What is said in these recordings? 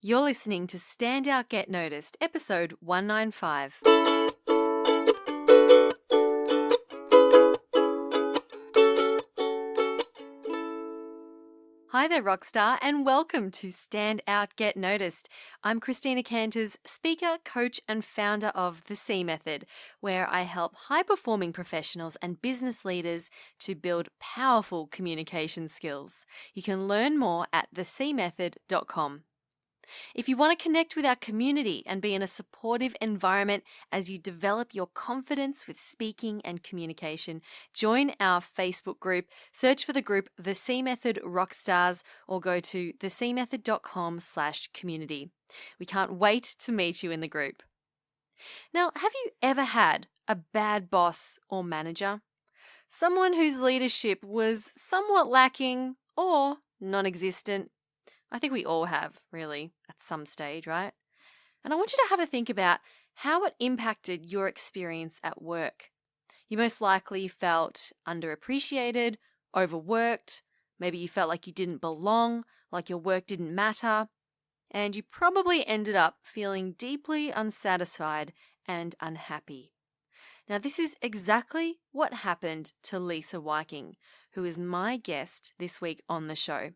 You're listening to Stand Out Get Noticed, episode 195. Hi there, Rockstar, and welcome to Stand Out Get Noticed. I'm Christina Canters, speaker, coach, and founder of The C Method, where I help high-performing professionals and business leaders to build powerful communication skills. You can learn more at thecmethod.com. If you want to connect with our community and be in a supportive environment as you develop your confidence with speaking and communication, join our Facebook group, search for the group The C Method Rockstars, or go to thecmethod.com/community. We can't wait to meet you in the group. Now, have you ever had a bad boss or manager? Someone whose leadership was somewhat lacking or non-existent? I think we all have, really, at some stage, right? And I want you to have a think about how it impacted your experience at work. You most likely felt underappreciated, overworked, maybe you felt like you didn't belong, like your work didn't matter, and you probably ended up feeling deeply unsatisfied and unhappy. Now, this is exactly what happened to Lisa Wiking, who is my guest this week on the show.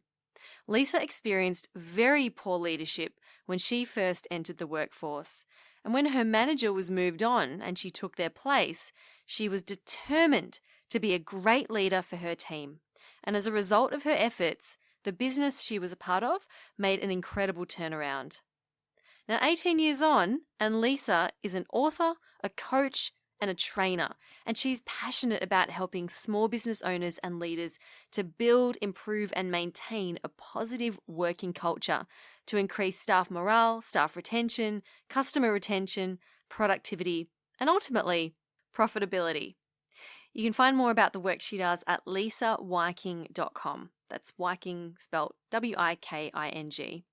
Lisa experienced very poor leadership when she first entered the workforce. And when her manager was moved on and she took their place, she was determined to be a great leader for her team. And as a result of her efforts, the business she was a part of made an incredible turnaround. Now, 18 years on, and Lisa is an author, a coach, and a trainer, and she's passionate about helping small business owners and leaders to build, improve, and maintain a positive working culture to increase staff morale, staff retention, customer retention, productivity, and ultimately profitability. You can find more about the work she does at lisawiking.com. That's Wiking spelled Wiking.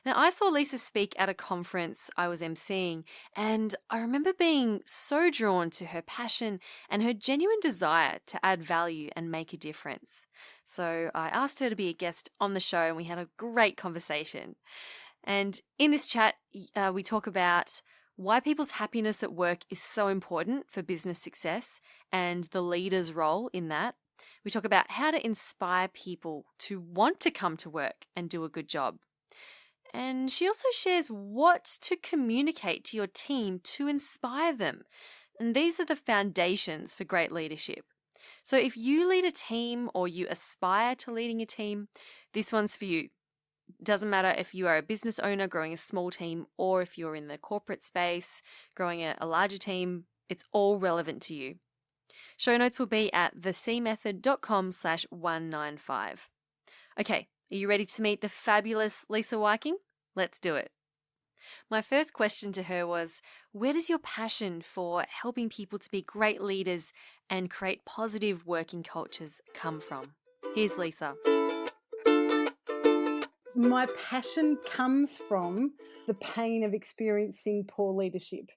Now, I saw Lisa speak at a conference I was emceeing, and I remember being so drawn to her passion and her genuine desire to add value and make a difference. So I asked her to be a guest on the show, and we had a great conversation. And in this chat, we talk about why people's happiness at work is so important for business success and the leader's role in that. We talk about how to inspire people to want to come to work and do a good job. And she also shares what to communicate to your team to inspire them. And these are the foundations for great leadership. So if you lead a team or you aspire to leading a team, this one's for you. Doesn't matter if you are a business owner growing a small team or if you're in the corporate space growing a larger team, it's all relevant to you. Show notes will be at thecmethod.com/195. Okay, are you ready to meet the fabulous Lisa Wiking? Let's do it. My first question to her was, where does your passion for helping people to be great leaders and create positive working cultures come from? Here's Lisa. My passion comes from the pain of experiencing poor leadership.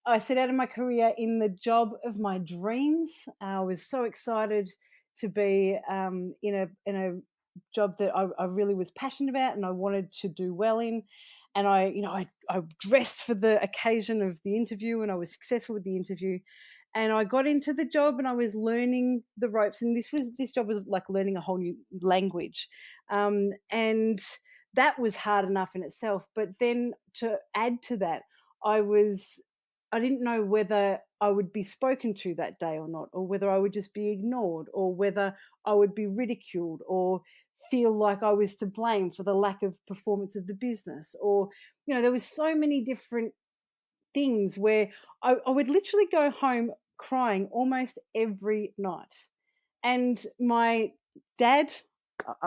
I set out in my career in the job of my dreams. I was so excited to be in a job that I really was passionate about and I wanted to do well in. And I dressed for the occasion of the interview and I was successful with the interview. And I got into the job and I was learning the ropes. And this job was like learning a whole new language. And that was hard enough in itself. But then to add to that, I didn't know whether I would be spoken to that day or not, or whether I would just be ignored, or whether I would be ridiculed, or feel like I was to blame for the lack of performance of the business. Or, there was so many different things where I would literally go home crying almost every night. And my dad,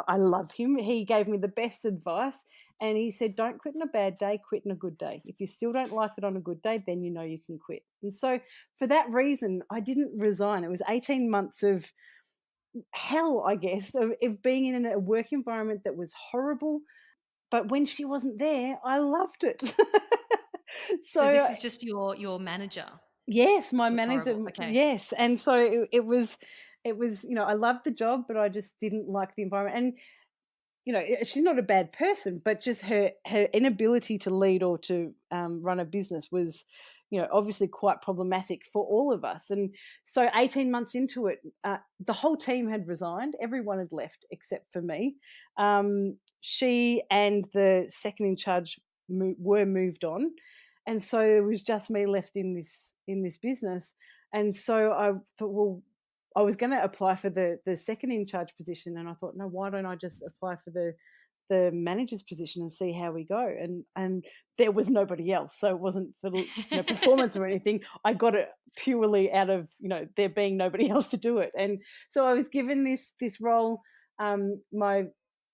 I love him. He gave me the best advice. And he said, don't quit on a bad day, quit on a good day. If you still don't like it on a good day, then you know you can quit. And so for that reason, I didn't resign. It was 18 months of hell, I guess, of being in a work environment that was horrible. But when she wasn't there, I loved it. So So this was just your manager. yes, my Was manager, horrible. Okay. yes. And so it was, I loved the job, but I just didn't like the environment. And she's not a bad person, but just her inability to lead or to run a business was, obviously quite problematic for all of us. And so 18 months into it, the whole team had resigned. Everyone had left except for me. She and the second in charge were moved on, and so it was just me left in this business. And so I thought, well, I was going to apply for the second in charge position, and I thought, no, why don't I just apply for the manager's position and see how we go? And there was nobody else, so it wasn't for performance or anything. I got it purely out of there being nobody else to do it, and so I was given this role. My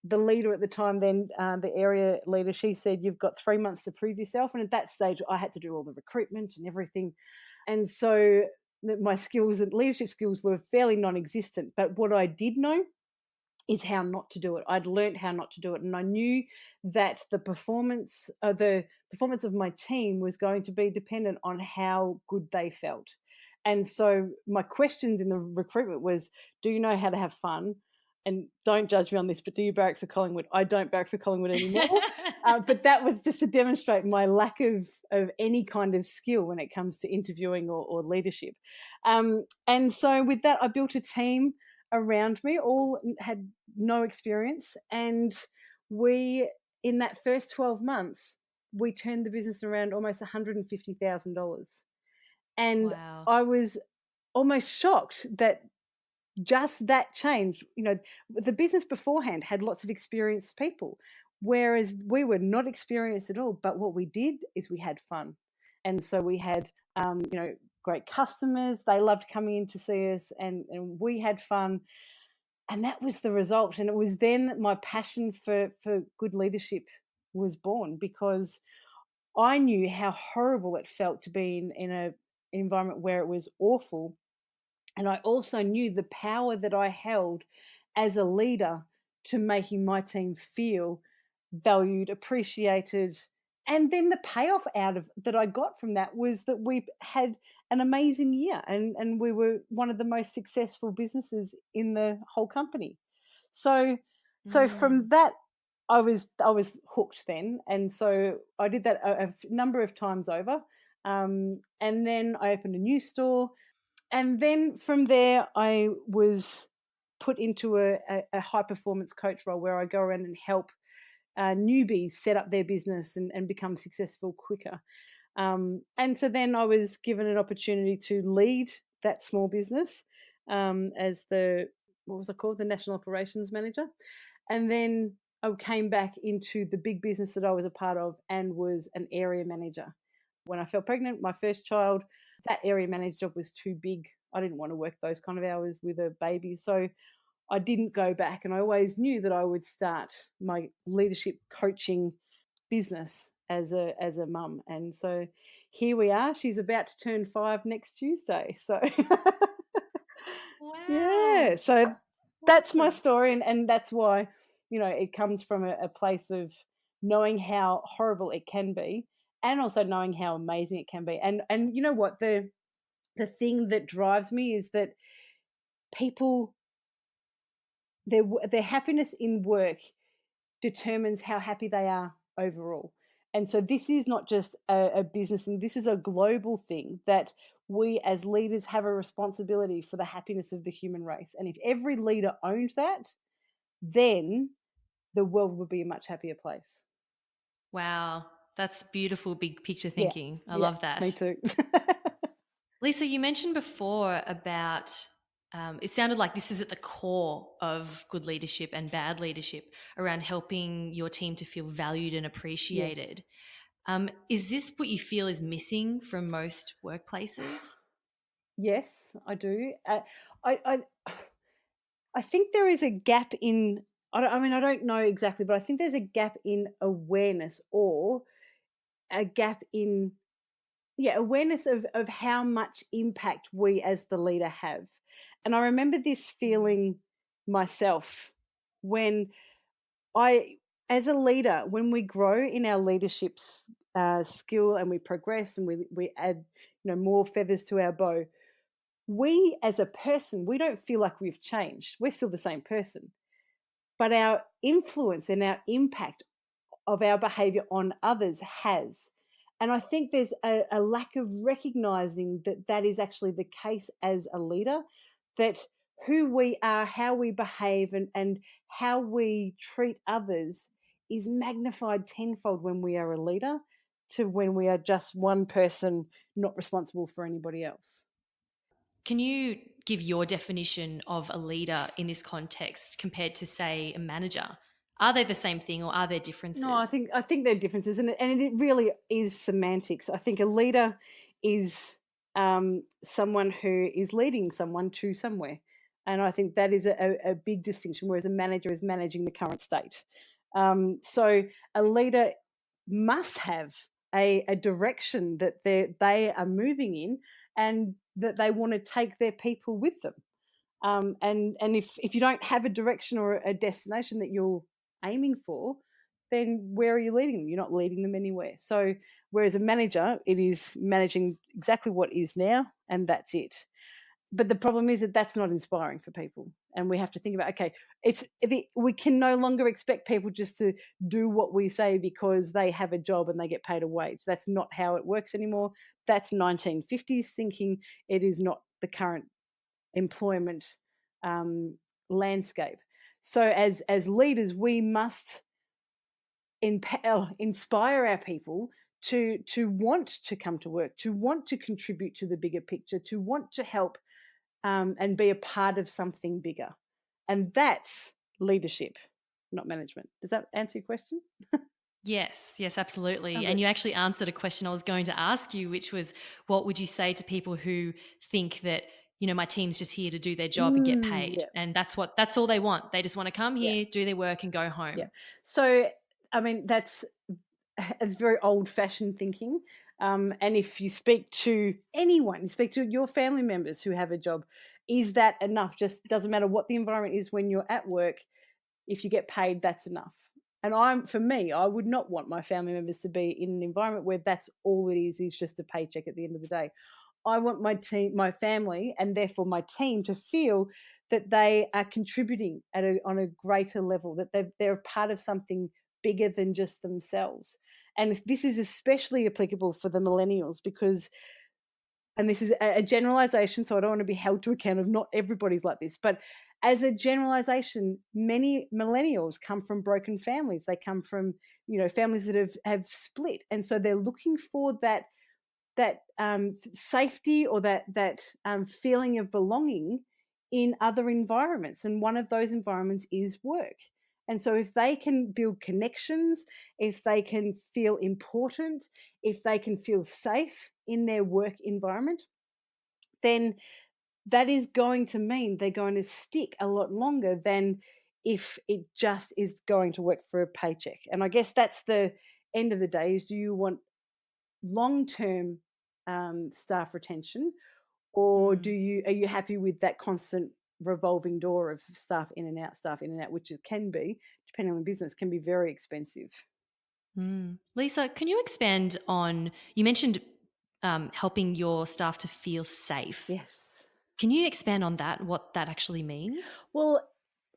The leader at the time, then the area leader, she said, "You've got 3 months to prove yourself," and at that stage, I had to do all the recruitment and everything, and so my skills and leadership skills were fairly non-existent. But what I did know is how not to do it. I'd learned how not to do it, and I knew that the performance of my team was going to be dependent on how good they felt. And so my questions in the recruitment was, do you know how to have fun? And don't judge me on this, but do you barrack for Collingwood? I don't barrack for Collingwood anymore. But that was just to demonstrate my lack of any kind of skill when it comes to interviewing or leadership. And so with that, I built a team around me, all had no experience. And we, in that first 12 months, we turned the business around almost $150,000. And Wow. I was almost shocked that just that change. The business beforehand had lots of experienced people, whereas we were not experienced at all. But what we did is we had fun. And so we had, great customers. They loved coming in to see us, and we had fun. And that was the result. And it was then that my passion for good leadership was born, because I knew how horrible it felt to be in an environment where it was awful. And I also knew the power that I held as a leader to making my team feel valued, appreciated. And then the payoff out of that I got from that was that we had an amazing year, and we were one of the most successful businesses in the whole company. So from Mm. that, I was hooked then, and so I did that a number of times over. And then I opened a new store, and then from there, I was put into a high performance coach role where I go around and help newbies set up their business and become successful quicker. And so then I was given an opportunity to lead that small business as what was I called? The National Operations Manager. And then I came back into the big business that I was a part of and was an area manager. When I fell pregnant, my first child, that area manager job was too big. I didn't want to work those kind of hours with a baby. So I didn't go back. And I always knew that I would start my leadership coaching business as a mum. And so here we are. She's about to turn 5 next Tuesday. So Wow. yeah, so that's my Awesome. story, and that's why it comes from a place of knowing how horrible it can be, and also knowing how amazing it can be. And you know what, the thing that drives me is that people, their happiness in work determines how happy they are overall. And so this is not just a business thing, this is a global thing that we as leaders have a responsibility for the happiness of the human race. And if every leader owned that, then the world would be a much happier place. Wow. That's beautiful big picture Yeah, thinking. I yeah, love me that. too. Lisa, you mentioned before about it sounded like this is at the core of good leadership and bad leadership around helping your team to feel valued and Yes, appreciated. Is this what you feel is missing from most workplaces? yes, I do. I I think there is a gap in. I don't know exactly, but I think there's a gap in awareness, or a gap in, yeah, awareness of how much impact we as the leader have. And I remember this Mm. feeling myself when I, as a leader, when we grow in our leadership skill, and we progress, and we add more feathers to our bow, we as a person, we don't feel like we've changed. We're still the same person. but our influence and our impact of our behavior on others has. And I think there's a lack of recognizing that that is actually the case as a leader, that who we are, how we behave, and how we treat others is magnified tenfold when we are a leader to when we are just one person not responsible for anybody else. Can you give your definition of a leader in this context compared to, say, a manager? Are they the same thing or are there No, I differences? think I think there are differences, and it really is semantics. I think a leader is someone who is leading someone to somewhere, and I think that is a big distinction. Whereas a manager is managing the current state. So a leader must have a direction that they are moving in, and that they want to take their people with them. And if you don't have a direction or a destination that you're aiming for, then where are you leading them? You're not leading them anywhere. So whereas a manager, it is managing exactly what is now, and that's it. But the problem is that that's not inspiring for people, and we have to think about, okay, we can no longer expect people just to do what we say because they have a job and they get paid a wage. That's not how it works anymore. That's 1950s thinking. It is not the current employment um, landscape. So as leaders, we must inspire our people to want to come to work, to want to contribute to the bigger picture, to want to help and be a part of something bigger. And that's leadership, not management. Does that answer your question? Yes, yes, Oh, absolutely. And good. you actually answered a question I was going to ask you, which was, what would you say to people who think that, my team's just here to do their job and get paid? Yeah, And that's all they want. They just want to come yeah, here, do their work and go yeah. home. So, I mean, that's it's very old fashioned thinking. And if you speak to anyone, you speak to your family members who have a job, is that enough? Just doesn't matter what the environment is when you're at work. If you get paid, that's enough. And for me, I would not want my family members to be in an environment where that's all it is just a paycheck at the end of the day. I want my team, my family, and therefore my team to feel that they are contributing on a greater level, that they're a part of something bigger than just themselves. And this is especially applicable for the millennials because, and this is a generalization, so I don't want to be held to account of not everybody's like this, but as a generalization, many millennials come from broken families. They come from, families that have split. And so they're looking for that safety or that feeling of belonging in other environments, and one of those environments is work. And so, if they can build connections, if they can feel important, if they can feel safe in their work environment, then that is going to mean they're going to stick a lot longer than if it just is going to work for a paycheck. And I guess that's the end of the day: is do you want long-term staff retention, or Mm. are you happy with that constant revolving door of staff in and out, which it can be, depending on the business, can be very expensive. Mm. Lisa, can you expand on, you mentioned helping your staff to feel safe. Yes. Can you expand on that, what that actually means? Well,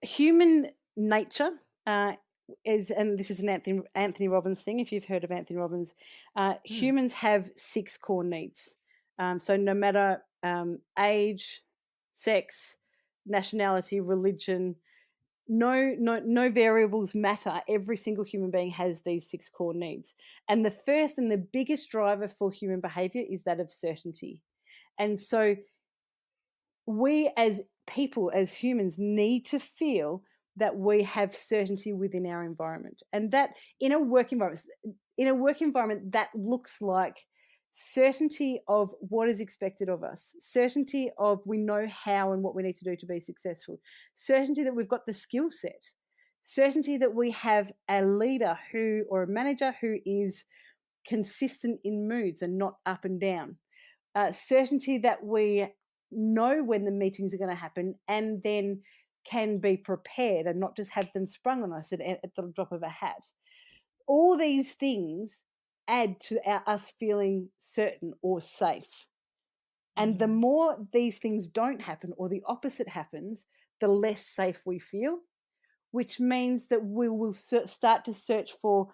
human nature is, and this is an Anthony Robbins thing. If you've heard of Anthony Robbins, Mm. humans have 6 core needs. So no matter age, sex, nationality, religion, no variables matter. Every single human being has these 6 core needs, and the first and the biggest driver for human behavior is that of certainty. And so we as people, as humans, need to feel that we have certainty within our environment, and that in a work environment that looks like certainty of what is expected of us, certainty of we know how and what we need to do to be successful, certainty that we've got the skill set, certainty that we have a leader who, or a manager who, is consistent in moods and not up and down, certainty that we know when the meetings are going to happen and then can be prepared and not just have them sprung on us at the drop of a hat. All these things add to us feeling certain or safe. And the Mm. more these things don't happen or the opposite happens, the less safe we feel, which means that we will start to search for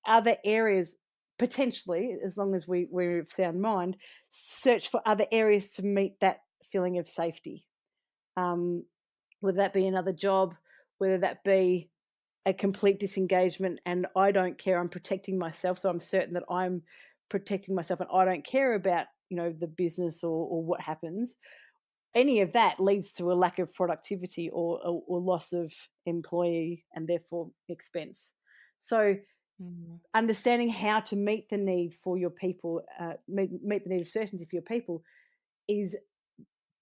other areas, potentially, as long as we're of sound mind, search for other areas to meet that feeling of safety. Whether that be another job, whether that be a complete disengagement, and I don't care, I'm protecting myself, so I'm certain that I'm protecting myself and I don't care about, the business or what happens. Any of that leads to a lack of productivity or loss of employee and therefore expense. So understanding how to meet the need for your people, meet the need of certainty for your people, is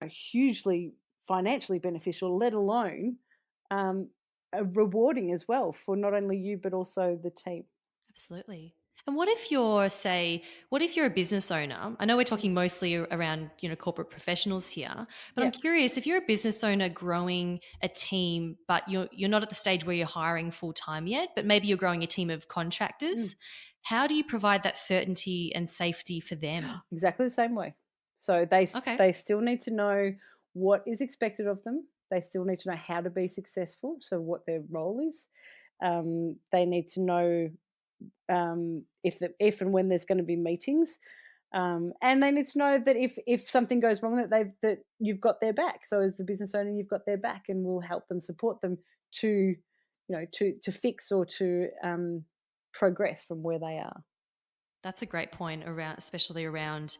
hugely financially beneficial, let alone rewarding as well for not only you but also the team. Absolutely. And what if you're a business owner? I know we're talking mostly around, corporate professionals here, but I'm Yeah. curious if you're a business owner growing a team, but you're not at the stage where you're hiring full time yet, but maybe you're growing a team of contractors. How do you provide that certainty and safety for them? Exactly the same way. So Okay. they still need to know what is expected of them. They still need to know how to be successful, so what their role is. They need to know if and when there's going to be meetings, and they need to know that if something goes wrong, that you've got their back. So as the business owner, you've got their back, and will help them, support them to to fix or to progress from where they are. That's a great point around, especially around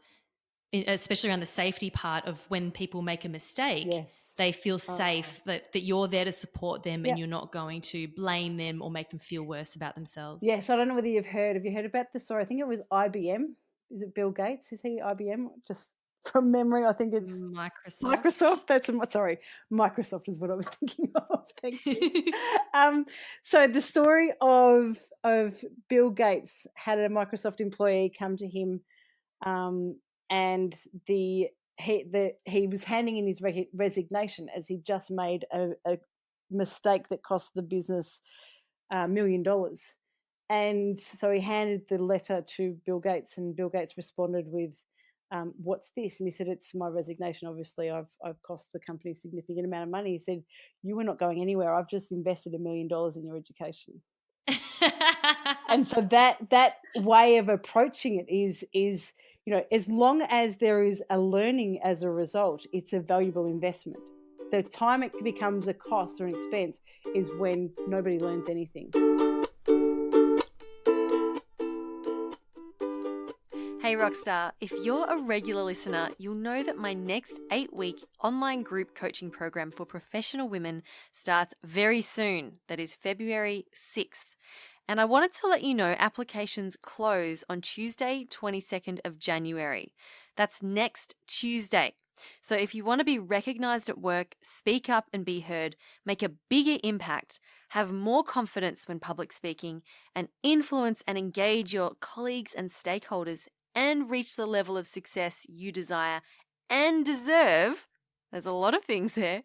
the safety part of when people make a mistake, Yes. they feel safe that you're there to support them Yeah. and you're not going to blame them or make them feel worse about themselves. Yes, I don't know whether have you heard about the story? I think it was IBM. Is it Bill Gates? Is he IBM? Just from memory, I think it's Microsoft. Microsoft. Sorry, Microsoft is what I was thinking of. Thank you. So the story of Bill Gates had a Microsoft employee come to him, and he was handing in his resignation as he just made a mistake that cost the business $1 million. And so he handed the letter to Bill Gates, and Bill Gates responded with, "What's this?" And he said, "It's my resignation. Obviously, I've cost the company a significant amount of money." He said, "You were not going anywhere. I've just invested $1 million in your education." And so that way of approaching it is as long as there is a learning as a result, it's a valuable investment. The time it becomes a cost or an expense is when nobody learns anything. Hey Rockstar, if you're a regular listener, you'll know that my next 8-week online group coaching program for professional women starts very soon. That is February 6th. And I wanted to let you know applications close on Tuesday, 22nd of January. That's next Tuesday. So if you want to be recognized at work, speak up and be heard, make a bigger impact, have more confidence when public speaking, and influence and engage your colleagues and stakeholders, and reach the level of success you desire and deserve, there's a lot of things there,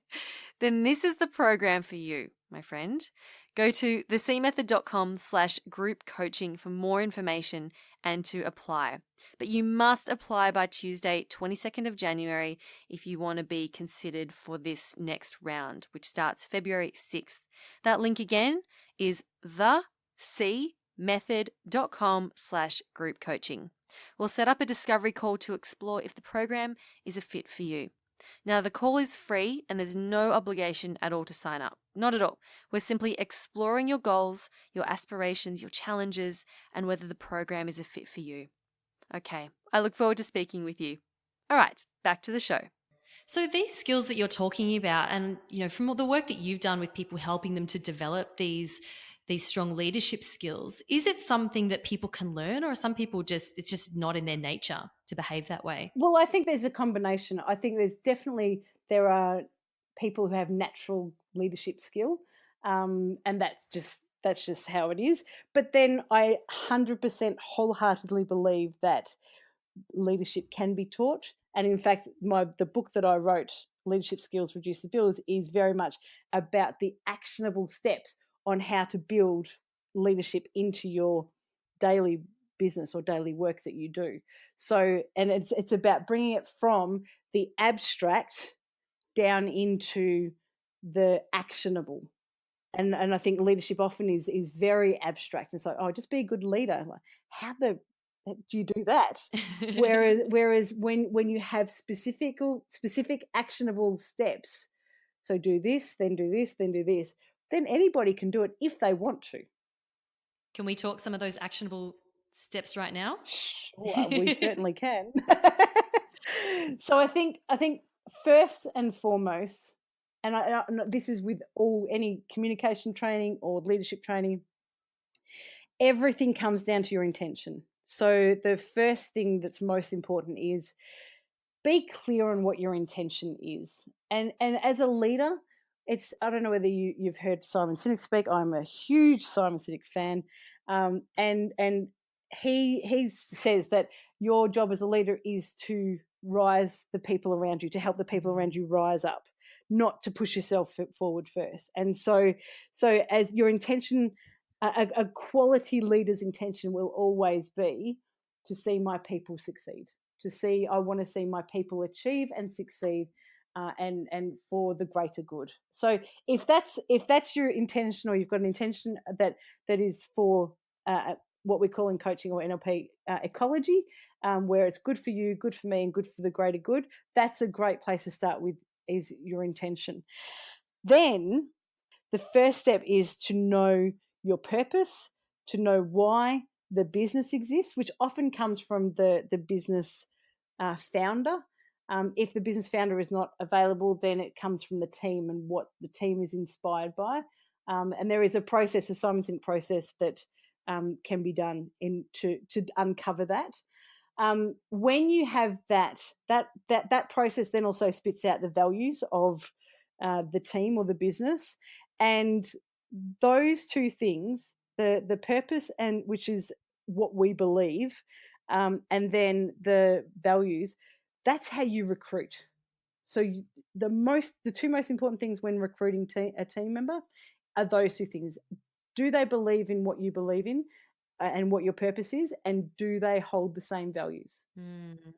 then this is the program for you, my friend. Go to thecmethod.com/group coaching for more information and to apply. But you must apply by Tuesday, 22nd of January if you want to be considered for this next round, which starts February 6th. That link again is thecmethod.com/group coaching. We'll set up a discovery call to explore if the program is a fit for you. Now, the call is free and there's no obligation at all to sign up. Not at all. We're simply exploring your goals, your aspirations, your challenges, and whether the program is a fit for you. Okay, I look forward to speaking with you. All right, back to the show. So these skills that you're talking about, and from all the work that you've done with people, helping them to develop these strong leadership skills, is it something that people can learn, or are some people it's just not in their nature to behave that way? Well, I think there's a combination. I think there are people who have natural leadership skill, and that's just how it is. But then I 100% wholeheartedly believe that leadership can be taught. And in fact, the book that I wrote, Leadership Skills Reduce the Bills, is very much about the actionable steps on how to build leadership into your daily business or daily work that you do. So, and it's about bringing it from the abstract down into the actionable. And I think leadership often is very abstract. It's like, oh, just be a good leader. Like, how the heck do you do that? Whereas when you have specific actionable steps, so do this, then do this, then do this, then anybody can do it if they want to. Can we talk some of those actionable steps right now? Sure, we certainly can. So I think first and foremost, and this is with any communication training or leadership training, everything comes down to your intention. So the first thing that's most important is be clear on what your intention is. And as a leader, I don't know whether you've heard Simon Sinek speak. I'm a huge Simon Sinek fan, and he says that your job as a leader is to rise the people around you, to help the people around you rise up, not to push yourself forward first. And so as your intention, a quality leader's intention will always be to see my people succeed. I want to see my people achieve and succeed, and for the greater good. So if that's your intention, or you've got an intention that is for what we call in coaching or NLP ecology, where it's good for you, good for me, and good for the greater good, that's a great place to start with, is your intention. Then the first step is to know your purpose, to know why the business exists, which often comes from the business founder. If the business founder is not available, then it comes from the team and what the team is inspired by. And there is a process, a Simon Sinek process, that can be done to uncover that. When you have that process, then also spits out the values of the team or the business, and those two things, the purpose, and which is what we believe, and then the values, that's how you recruit. So the two most important things when recruiting a team member are those two things. Do they believe in what you believe in, and what your purpose is, and do they hold the same values?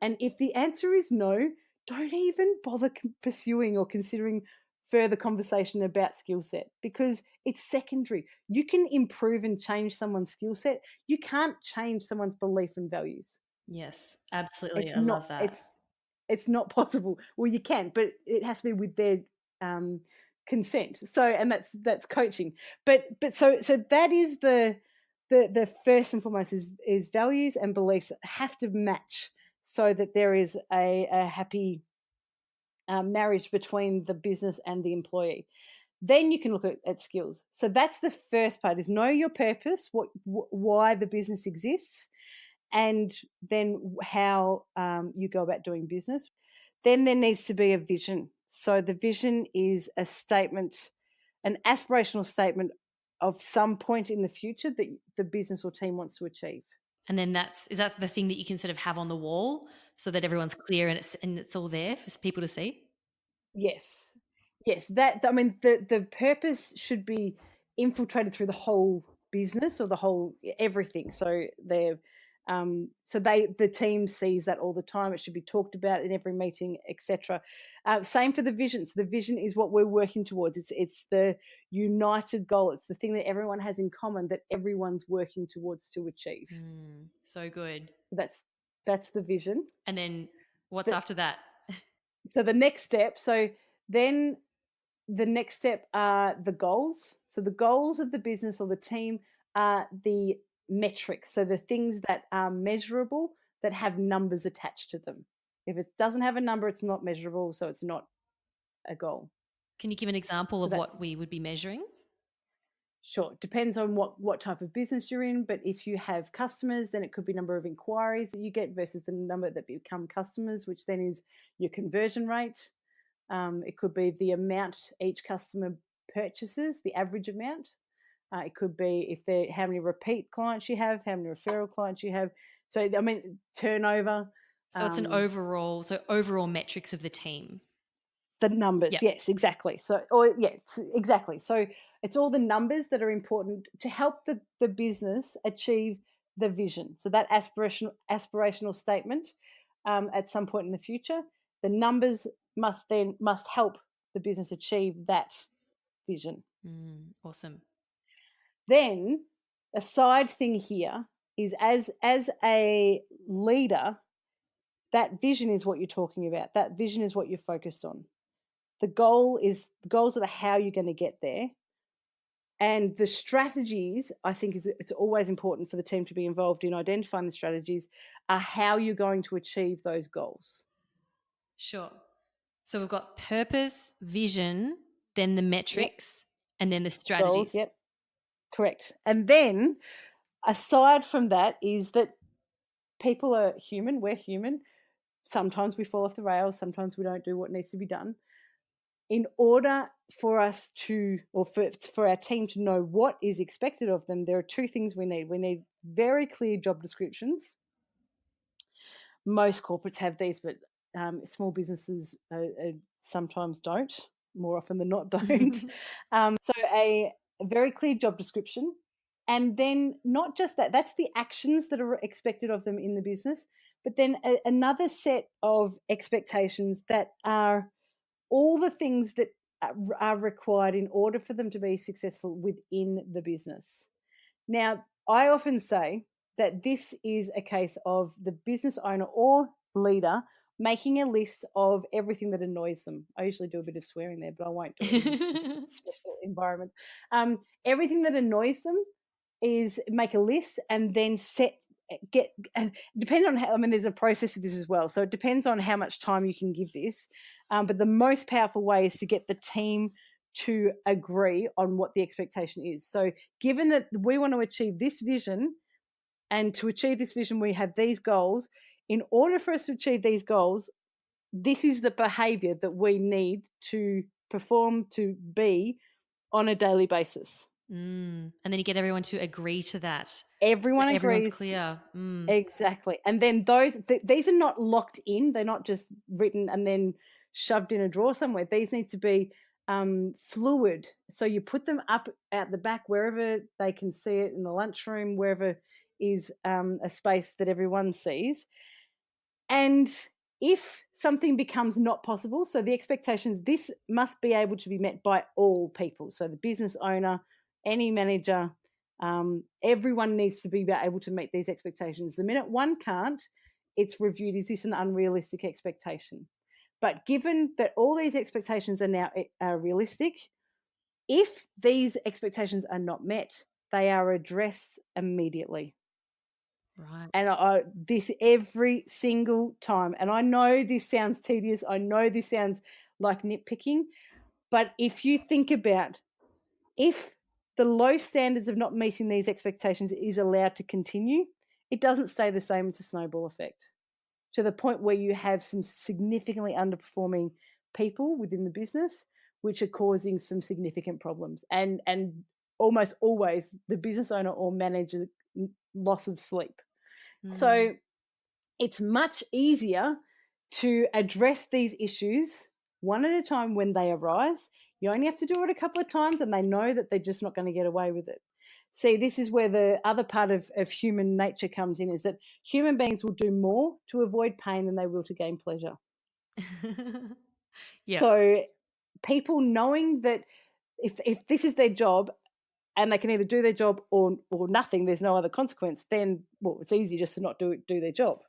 And if the answer is no, don't even bother pursuing or considering further conversation about skill set, because it's secondary. You can improve and change someone's skill set. You can't change someone's belief and values. Yes, absolutely. It's I not love that. it's not possible. Well, you can, but it has to be with their consent. So, and that's coaching. But so that is the first and foremost is values and beliefs have to match, so that there is a happy marriage between the business and the employee. Then you can look at skills. So that's the first part: is know your purpose, why the business exists, and then how you go about doing business. Then there needs to be a vision. So the vision is a statement, an aspirational statement of some point in the future that the business or team wants to achieve. And then is that the thing that you can sort of have on the wall so that everyone's clear and it's all there for people to see? Yes. Yes, the purpose should be infiltrated through the whole business, or the whole everything. So the team sees that all the time. It should be talked about in every meeting, etc. Same for the vision. So the vision is what we're working towards. It's the united goal. It's the thing that everyone has in common, that everyone's working towards to achieve. So good. That's the vision. And then what's after that? So the next step. So then the next step are the goals. So the goals of the business or the team are the metrics. So the things that are measurable, that have numbers attached to them. If it doesn't have a number, it's not measurable, so it's not a goal. Can you give an example of what we would be measuring? Sure. Depends on what type of business you're in. But if you have customers, then it could be number of inquiries that you get versus the number that become customers, which then is your conversion rate. It could be the amount each customer purchases, the average amount. It could be how many repeat clients you have, how many referral clients you have. So, turnover. So it's overall metrics of the team. The numbers, yep. Yes, exactly. So, exactly. So it's all the numbers that are important to help the business achieve the vision. So that aspirational statement at some point in the future, the numbers must help the business achieve that vision. Awesome. Then a side thing here is as a leader, that vision is what you're talking about. That vision is what you're focused on. The goals are the how you're going to get there. And the strategies, I think it's always important for the team to be involved in identifying the strategies, are how you're going to achieve those goals. Sure. So we've got purpose, vision, then the metrics, and then the strategies. Goals, yep. Correct. And then aside from that is that people are human, we're human. Sometimes we fall off the rails, sometimes we don't do what needs to be done. In order for us to, or for our team to know what is expected of them, there are two things we need. We need very clear job descriptions. Most corporates have these, but small businesses sometimes don't, more often than not don't. So a very clear job description. And then not just that, that's the actions that are expected of them in the business, but then another set of expectations that are all the things that are required in order for them to be successful within the business. Now, I often say that this is a case of the business owner or leader making a list of everything that annoys them. I usually do a bit of swearing there, but I won't do it in this special environment. Everything that annoys them is make a list and then and depending on how, I mean, there's a process of this as well. So it depends on how much time you can give this. But the most powerful way is to get the team to agree on what the expectation is. So given that we want to achieve this vision, and to achieve this vision, we have these goals. In order for us to achieve these goals, this is the behavior that we need to perform, to be on a daily basis. And then you get everyone to agree to that. Everyone so everyone's agrees. Clear. Exactly. And then these are not locked in. They're not just written and then shoved in a drawer somewhere. These need to be fluid. So you put them up out the back wherever they can see it, in the lunchroom, wherever is a space that everyone sees. And if something becomes not possible, so the expectations, this must be able to be met by all people. So the business owner, any manager, everyone needs to be able to meet these expectations. The minute one can't, it's reviewed. Is this an unrealistic expectation? But given that all these expectations are now realistic, if these expectations are not met, they are addressed immediately. Right. And this every single time. And I know this sounds tedious. I know this sounds like nitpicking. But if you think about, if the low standards of not meeting these expectations is allowed to continue, it doesn't stay the same. It's a snowball effect, to the point where you have some significantly underperforming people within the business, which are causing some significant problems. And almost always the business owner or manager loss of sleep. So it's much easier to address these issues one at a time when they arise. You only have to do it a couple of times and they know that they're just not going to get away with it. See, this is where the other part of human nature comes in, is that human beings will do more to avoid pain than they will to gain pleasure. Yeah. So people knowing that if this is their job and they can either do their job or nothing, there's no other consequence, then, well, it's easy just to not do their job.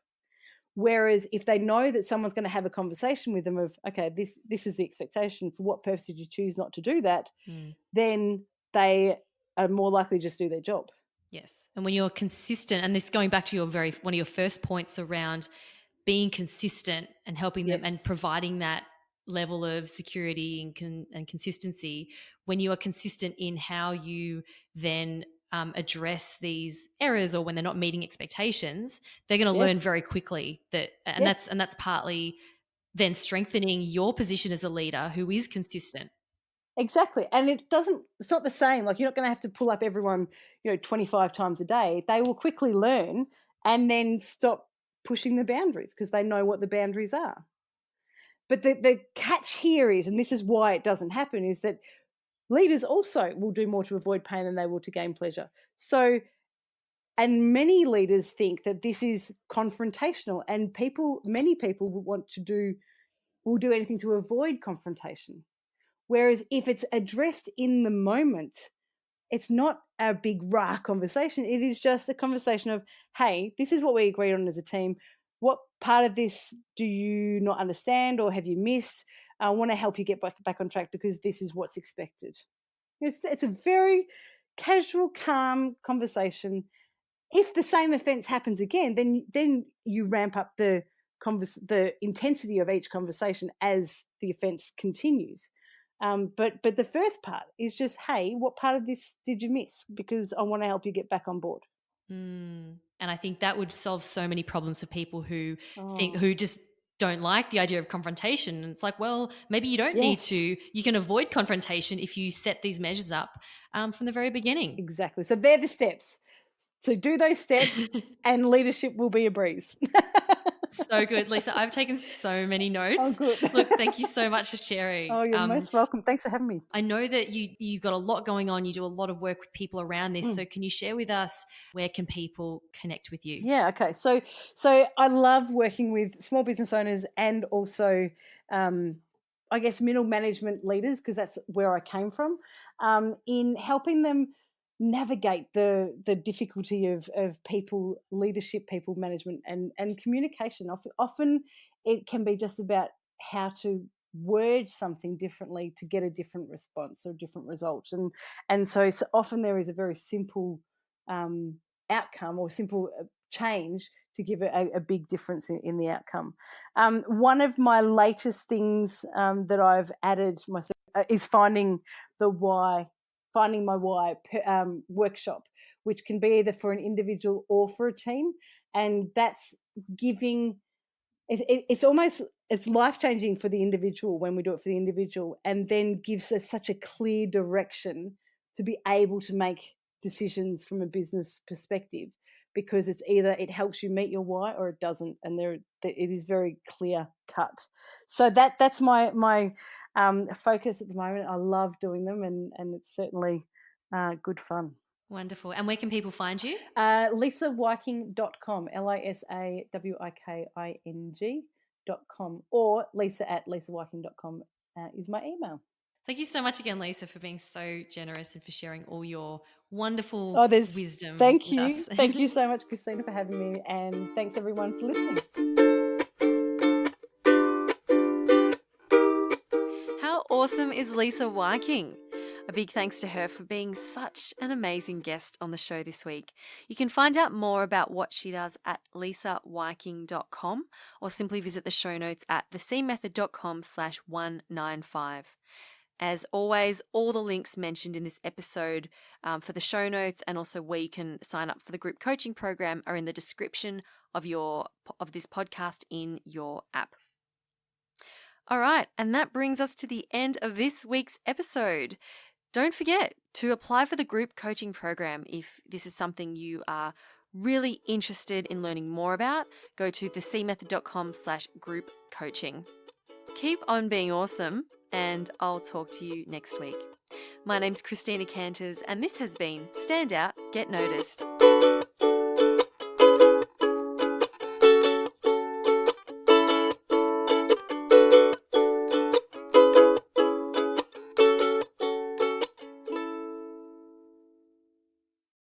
Whereas if they know that someone's going to have a conversation with them of, okay, this is the expectation, for what purpose did you choose not to do that, then they are more likely to just do their job. Yes. And when you're consistent, and this going back to one of your first points around being consistent and helping them and providing that level of security and consistency, when you are consistent in how you then address these errors, or when they're not meeting expectations, they're going to learn very quickly that, and that's partly then strengthening your position as a leader who is consistent. Exactly. And it's not the same. Like, you're not going to have to pull up everyone, 25 times a day. They will quickly learn and then stop pushing the boundaries because they know what the boundaries are. But the catch here is, and this is why it doesn't happen, is that leaders also will do more to avoid pain than they will to gain pleasure. So, and many leaders think that this is confrontational, and many people will do anything to avoid confrontation. Whereas if it's addressed in the moment, it's not a big rah conversation. It is just a conversation of, hey, this is what we agreed on as a team. What part of this do you not understand or have you missed? I want to help you get back on track because this is what's expected. It's a very casual, calm conversation. If the same offence happens again, then you ramp up the intensity of each conversation as the offence continues. But the first part is just, hey, what part of this did you miss? Because I want to help you get back on board. And I think that would solve so many problems for people who Oh, who just don't like the idea of confrontation. And it's like, well, maybe you don't need yes, to. You can avoid confrontation if you set these measures up from the very beginning. exactly. So they're the steps. So do those steps, and leadership will be a breeze. So good, Lisa. I've taken so many Oh, notes. good. Look, thank you so much for sharing. Oh, you're most welcome. Thanks for having me. I know that you got a lot going on. You do a lot of work with people around this. Mm. So can you share with us, where can people connect with you? Yeah. Okay. So I love working with small business owners and also, I guess, middle management leaders, because that's where I came from, in helping them navigate the difficulty of people leadership, people management, and communication. Often it can be just about how to word something differently to get a different response or a different result, and so often there is a very simple um, outcome or simple change to give a big difference in the outcome. One of my latest things that I've added myself is finding my why workshop, which can be either for an individual or for a team, and that's giving. It's life changing for the individual when we do it for the individual, and then gives us such a clear direction to be able to make decisions from a business perspective, because it's either it helps you meet your why or it doesn't, and it is very clear cut. So that's my focus at the moment. I love doing them, and it's certainly good fun. Wonderful. And where can people find you? LisaWiking.com, LisaWiking.com, or lisa@lisawiking.com is my email. Thank you so much again, Lisa, for being so generous and for sharing all your wonderful Oh, wisdom thank with you. us. Thank you so much, Christina, for having me, and thanks everyone for listening. How awesome is Lisa Wiking? A big thanks to her for being such an amazing guest on the show this week. You can find out more about what she does at lisawiking.com, or simply visit the show notes at thecmethod.com/195. As always, all the links mentioned in this episode for the show notes, and also where you can sign up for the group coaching program, are in the description of this podcast in your app. All right, and that brings us to the end of this week's episode. Don't forget to apply for the group coaching program if this is something you are really interested in learning more about. Go to thecmethod.com/group coaching. Keep on being awesome, and I'll talk to you next week. My name's Christina Canters, and this has been Stand Out, Get Noticed.